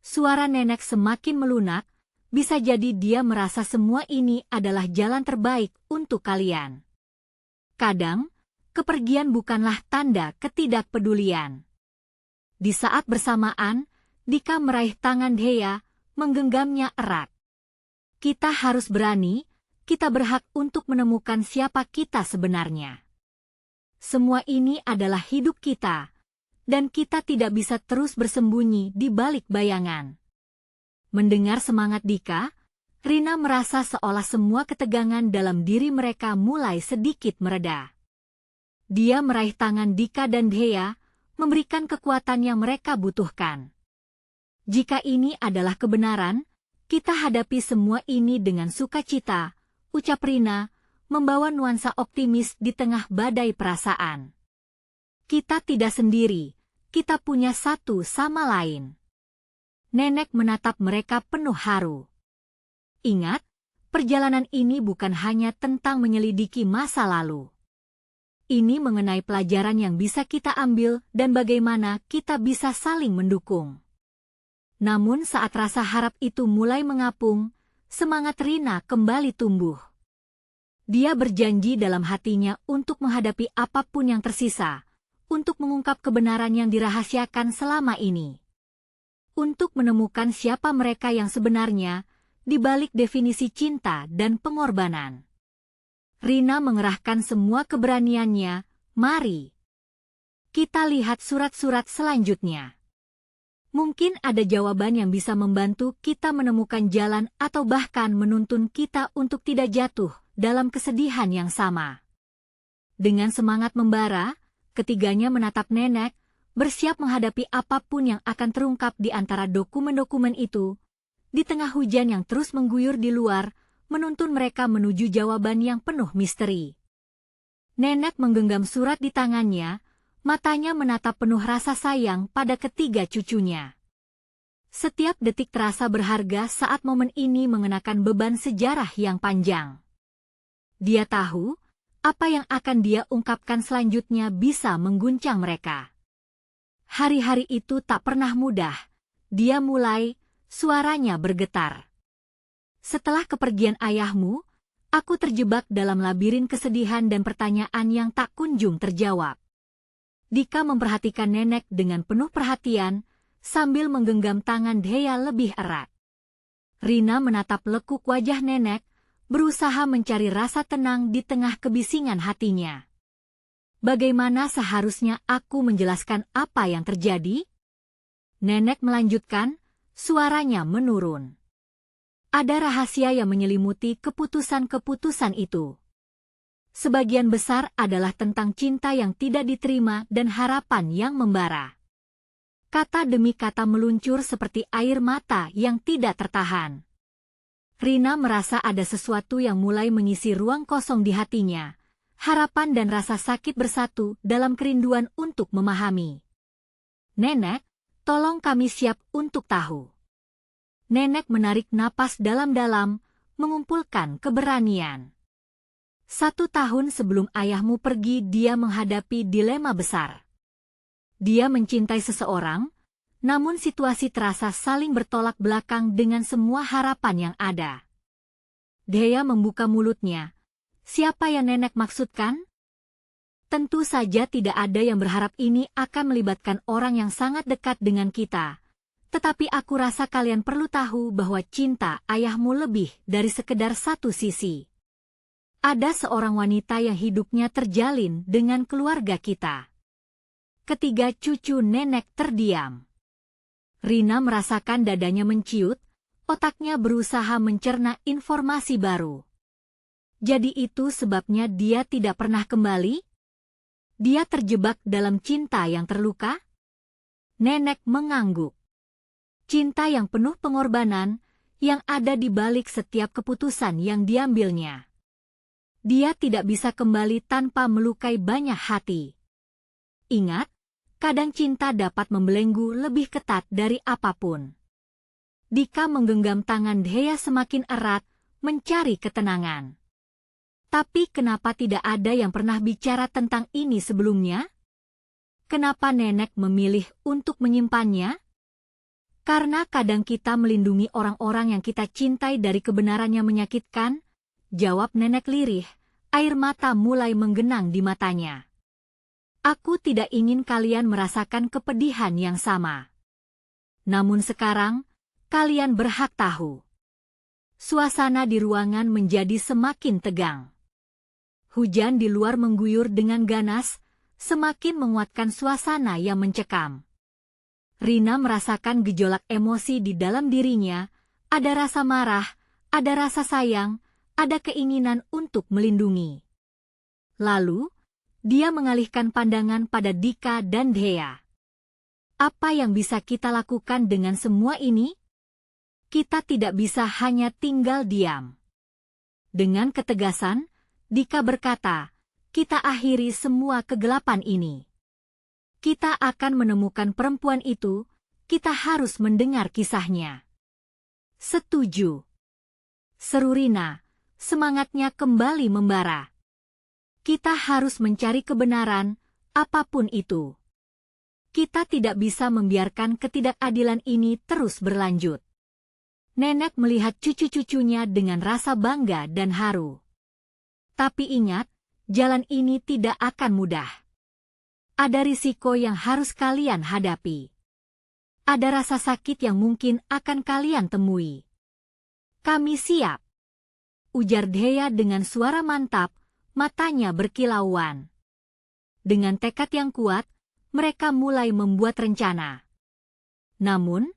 Suara nenek semakin melunak, bisa jadi dia merasa semua ini adalah jalan terbaik untuk kalian. Kadang, kepergian bukanlah tanda ketidakpedulian. Di saat bersamaan, Dika meraih tangan Dhea, menggenggamnya erat. Kita harus berani, kita berhak untuk menemukan siapa kita sebenarnya. Semua ini adalah hidup kita, dan kita tidak bisa terus bersembunyi di balik bayangan. Mendengar semangat Dika, Rina merasa seolah semua ketegangan dalam diri mereka mulai sedikit mereda. Dia meraih tangan Dika dan Dhea, memberikan kekuatan yang mereka butuhkan. Jika ini adalah kebenaran, kita hadapi semua ini dengan sukacita, ucap Rina, membawa nuansa optimis di tengah badai perasaan. Kita tidak sendiri, kita punya satu sama lain. Nenek menatap mereka penuh haru. Ingat, perjalanan ini bukan hanya tentang menyelidiki masa lalu. Ini mengenai pelajaran yang bisa kita ambil dan bagaimana kita bisa saling mendukung. Namun saat rasa harap itu mulai mengapung, semangat Rina kembali tumbuh. Dia berjanji dalam hatinya untuk menghadapi apapun yang tersisa, untuk mengungkap kebenaran yang dirahasiakan selama ini. Untuk menemukan siapa mereka yang sebenarnya, di balik definisi cinta dan pengorbanan. Rina mengerahkan semua keberaniannya. Mari kita lihat surat-surat selanjutnya. Mungkin ada jawaban yang bisa membantu kita menemukan jalan atau bahkan menuntun kita untuk tidak jatuh dalam kesedihan yang sama. Dengan semangat membara, ketiganya menatap nenek, bersiap menghadapi apapun yang akan terungkap di antara dokumen-dokumen itu. Di tengah hujan yang terus mengguyur di luar, menuntun mereka menuju jawaban yang penuh misteri. Nenek menggenggam surat di tangannya, matanya menatap penuh rasa sayang pada ketiga cucunya. Setiap detik terasa berharga saat momen ini mengenakan beban sejarah yang panjang. Dia tahu, apa yang akan dia ungkapkan selanjutnya bisa mengguncang mereka. Hari-hari itu tak pernah mudah. Dia mulai, suaranya bergetar. Setelah kepergian ayahmu, aku terjebak dalam labirin kesedihan dan pertanyaan yang tak kunjung terjawab. Dika memperhatikan nenek dengan penuh perhatian, sambil menggenggam tangan Dhea lebih erat. Rina menatap lekuk wajah nenek, berusaha mencari rasa tenang di tengah kebisingan hatinya. Bagaimana seharusnya aku menjelaskan apa yang terjadi? Nenek melanjutkan, suaranya menurun. Ada rahasia yang menyelimuti keputusan-keputusan itu. Sebagian besar adalah tentang cinta yang tidak diterima dan harapan yang membara. Kata demi kata meluncur seperti air mata yang tidak tertahan. Rina merasa ada sesuatu yang mulai mengisi ruang kosong di hatinya. Harapan dan rasa sakit bersatu dalam kerinduan untuk memahami. Nenek, tolong kami siap untuk tahu. Nenek menarik napas dalam-dalam, mengumpulkan keberanian. 1 tahun sebelum ayahmu pergi, dia menghadapi dilema besar. Dia mencintai seseorang, namun situasi terasa saling bertolak belakang dengan semua harapan yang ada. Dhea membuka mulutnya. Siapa yang nenek maksudkan? Tentu saja tidak ada yang berharap ini akan melibatkan orang yang sangat dekat dengan kita. Tetapi aku rasa kalian perlu tahu bahwa cinta ayahmu lebih dari sekedar satu sisi. Ada seorang wanita yang hidupnya terjalin dengan keluarga kita. Ketiga cucu nenek terdiam. Rina merasakan dadanya menciut, Otaknya berusaha mencerna informasi baru. Jadi itu sebabnya dia tidak pernah kembali? Dia terjebak dalam cinta yang terluka? Nenek mengangguk. Cinta yang penuh pengorbanan, yang ada di balik setiap keputusan yang diambilnya. Dia tidak bisa kembali tanpa melukai banyak hati. Ingat, kadang cinta dapat membelenggu lebih ketat dari apapun. Dika menggenggam tangan Dhea semakin erat, mencari ketenangan. Tapi kenapa tidak ada yang pernah bicara tentang ini sebelumnya? Kenapa nenek memilih untuk menyimpannya? Karena kadang kita melindungi orang-orang yang kita cintai dari kebenaran yang menyakitkan, jawab nenek lirih, air mata mulai menggenang di matanya. Aku tidak ingin kalian merasakan kepedihan yang sama. Namun sekarang, kalian berhak tahu. Suasana di ruangan menjadi semakin tegang. Hujan di luar mengguyur dengan ganas, semakin menguatkan suasana yang mencekam. Rina merasakan gejolak emosi di dalam dirinya, ada rasa marah, ada rasa sayang, ada keinginan untuk melindungi. Lalu, dia mengalihkan pandangan pada Dika dan Dhea. Apa yang bisa kita lakukan dengan semua ini? Kita tidak bisa hanya tinggal diam. Dengan ketegasan, Dika berkata, kita akhiri semua kegelapan ini. Kita akan menemukan perempuan itu, kita harus mendengar kisahnya. Setuju. Seru Rina, semangatnya kembali membara. Kita harus mencari kebenaran, apapun itu. Kita tidak bisa membiarkan ketidakadilan ini terus berlanjut. Nenek melihat cucu-cucunya dengan rasa bangga dan haru. Tapi ingat, jalan ini tidak akan mudah. Ada risiko yang harus kalian hadapi. Ada rasa sakit yang mungkin akan kalian temui. Kami siap. Ujar Dhea dengan suara mantap, matanya berkilauan. Dengan tekad yang kuat, mereka mulai membuat rencana. Namun,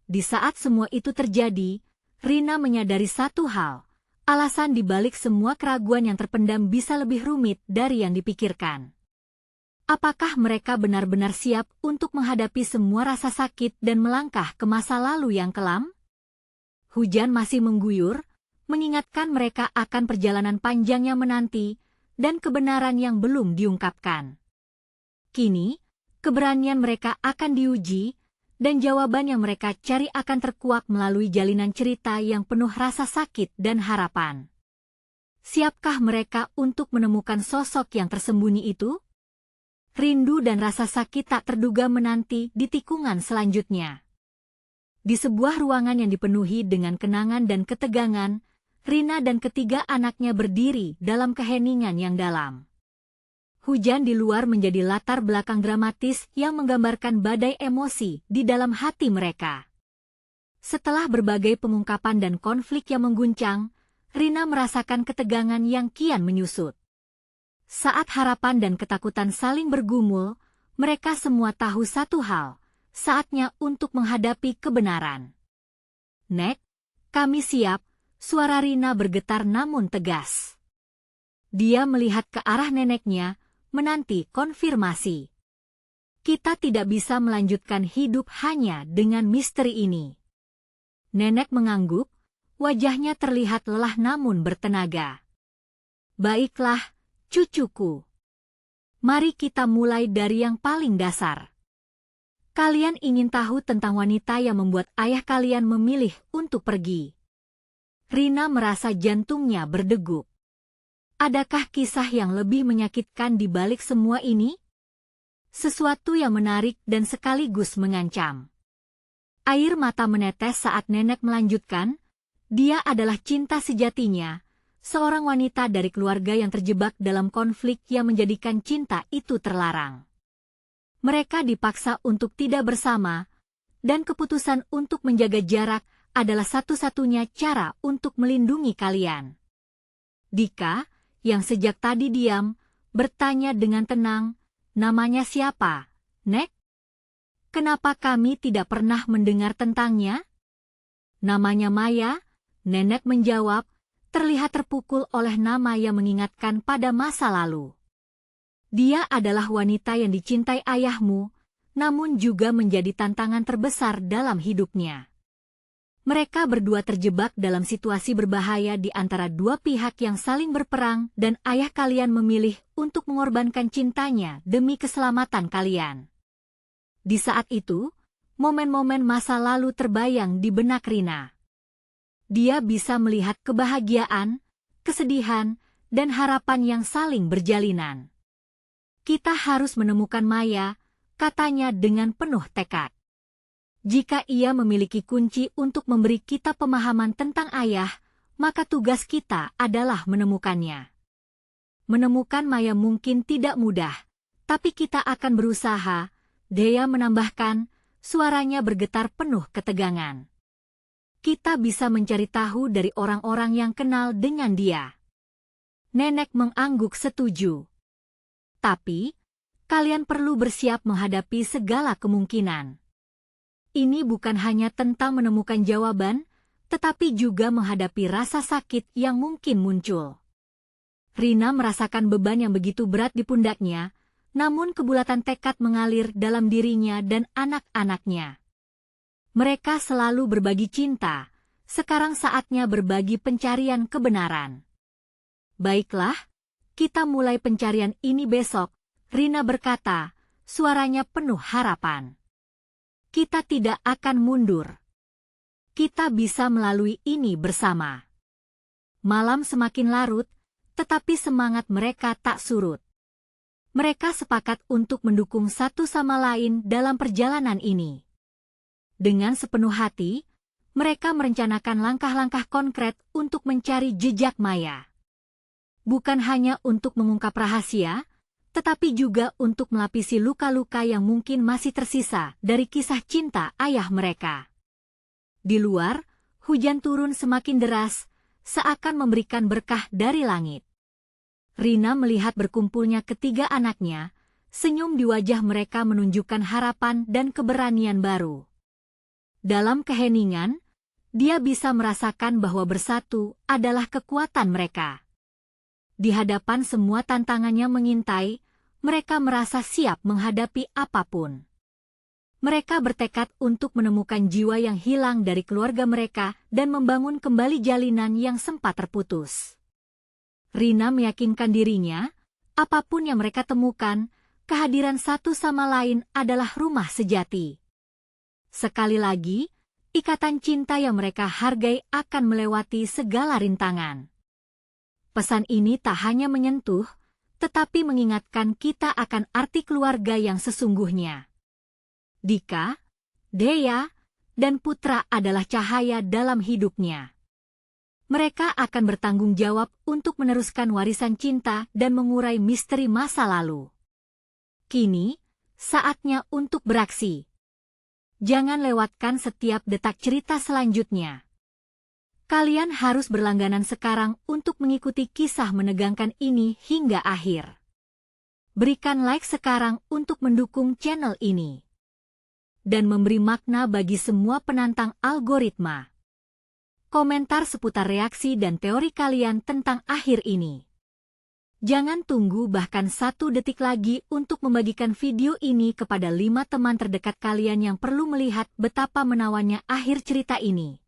di saat semua itu terjadi, Rina menyadari satu hal. Alasan dibalik semua keraguan yang terpendam bisa lebih rumit dari yang dipikirkan. Apakah mereka benar-benar siap untuk menghadapi semua rasa sakit dan melangkah ke masa lalu yang kelam? Hujan masih mengguyur, mengingatkan mereka akan perjalanan panjang yang menanti dan kebenaran yang belum diungkapkan. Kini, keberanian mereka akan diuji, dan jawaban yang mereka cari akan terkuak melalui jalinan cerita yang penuh rasa sakit dan harapan. Siapkah mereka untuk menemukan sosok yang tersembunyi itu? Rindu dan rasa sakit tak terduga menanti di tikungan selanjutnya. Di sebuah ruangan yang dipenuhi dengan kenangan dan ketegangan, Rina dan ketiga anaknya berdiri dalam keheningan yang dalam. Hujan di luar menjadi latar belakang dramatis yang menggambarkan badai emosi di dalam hati mereka. Setelah berbagai pengungkapan dan konflik yang mengguncang, Rina merasakan ketegangan yang kian menyusut. Saat harapan dan ketakutan saling bergumul, mereka semua tahu satu hal, saatnya untuk menghadapi kebenaran. Nek, kami siap, suara Rina bergetar namun tegas. Dia melihat ke arah neneknya, menanti konfirmasi. Kita tidak bisa melanjutkan hidup hanya dengan misteri ini. Nenek mengangguk, wajahnya terlihat lelah namun bertenaga. Baiklah, cucuku. Mari kita mulai dari yang paling dasar. Kalian ingin tahu tentang wanita yang membuat ayah kalian memilih untuk pergi. Rina merasa jantungnya berdegup. Adakah kisah yang lebih menyakitkan di balik semua ini? Sesuatu yang menarik dan sekaligus mengancam. Air mata menetes saat nenek melanjutkan, dia adalah cinta sejatinya, seorang wanita dari keluarga yang terjebak dalam konflik yang menjadikan cinta itu terlarang. Mereka dipaksa untuk tidak bersama, dan keputusan untuk menjaga jarak adalah satu-satunya cara untuk melindungi kalian. Dika, yang sejak tadi diam, bertanya dengan tenang, namanya siapa, Nek? Kenapa kami tidak pernah mendengar tentangnya? Namanya Maya, nenek menjawab, terlihat terpukul oleh nama yang mengingatkan pada masa lalu. Dia adalah wanita yang dicintai ayahmu, namun juga menjadi tantangan terbesar dalam hidupnya. Mereka berdua terjebak dalam situasi berbahaya di antara dua pihak yang saling berperang dan ayah kalian memilih untuk mengorbankan cintanya demi keselamatan kalian. Di saat itu, momen-momen masa lalu terbayang di benak Rina. Dia bisa melihat kebahagiaan, kesedihan, dan harapan yang saling berjalinan. Kita harus menemukan Maya, katanya dengan penuh tekad. Jika ia memiliki kunci untuk memberi kita pemahaman tentang ayah, maka tugas kita adalah menemukannya. Menemukan Maya mungkin tidak mudah, tapi kita akan berusaha, Dea menambahkan, suaranya bergetar penuh ketegangan. Kita bisa mencari tahu dari orang-orang yang kenal dengan dia. Nenek mengangguk setuju. Tapi, kalian perlu bersiap menghadapi segala kemungkinan. Ini bukan hanya tentang menemukan jawaban, tetapi juga menghadapi rasa sakit yang mungkin muncul. Rina merasakan beban yang begitu berat di pundaknya, namun kebulatan tekad mengalir dalam dirinya dan anak-anaknya. Mereka selalu berbagi cinta, sekarang saatnya berbagi pencarian kebenaran. Baiklah, kita mulai pencarian ini besok, Rina berkata, suaranya penuh harapan. Kita tidak akan mundur. Kita bisa melalui ini bersama. Malam semakin larut, tetapi semangat mereka tak surut. Mereka sepakat untuk mendukung satu sama lain dalam perjalanan ini. Dengan sepenuh hati, mereka merencanakan langkah-langkah konkret untuk mencari jejak Maya. Bukan hanya untuk mengungkap rahasia, tetapi juga untuk melapisi luka-luka yang mungkin masih tersisa dari kisah cinta ayah mereka. Di luar, hujan turun semakin deras, seakan memberikan berkah dari langit. Rina melihat berkumpulnya ketiga anaknya, senyum di wajah mereka menunjukkan harapan dan keberanian baru. Dalam keheningan, dia bisa merasakan bahwa bersatu adalah kekuatan mereka. Di hadapan semua tantangannya mengintai, mereka merasa siap menghadapi apapun. Mereka bertekad untuk menemukan jiwa yang hilang dari keluarga mereka dan membangun kembali jalinan yang sempat terputus. Rina meyakinkan dirinya, apapun yang mereka temukan, kehadiran satu sama lain adalah rumah sejati. Sekali lagi, ikatan cinta yang mereka hargai akan melewati segala rintangan. Pesan ini tak hanya menyentuh, tetapi mengingatkan kita akan arti keluarga yang sesungguhnya. Dika, Dea, dan Putra adalah cahaya dalam hidupnya. Mereka akan bertanggung jawab untuk meneruskan warisan cinta dan mengurai misteri masa lalu. Kini, saatnya untuk beraksi. Jangan lewatkan setiap detak cerita selanjutnya. Kalian harus berlangganan sekarang untuk mengikuti kisah menegangkan ini hingga akhir. Berikan like sekarang untuk mendukung channel ini. Dan memberi makna bagi semua penantang algoritma. Komentar seputar reaksi dan teori kalian tentang akhir ini. Jangan tunggu bahkan 1 detik lagi untuk membagikan video ini kepada 5 teman terdekat kalian yang perlu melihat betapa menawannya akhir cerita ini.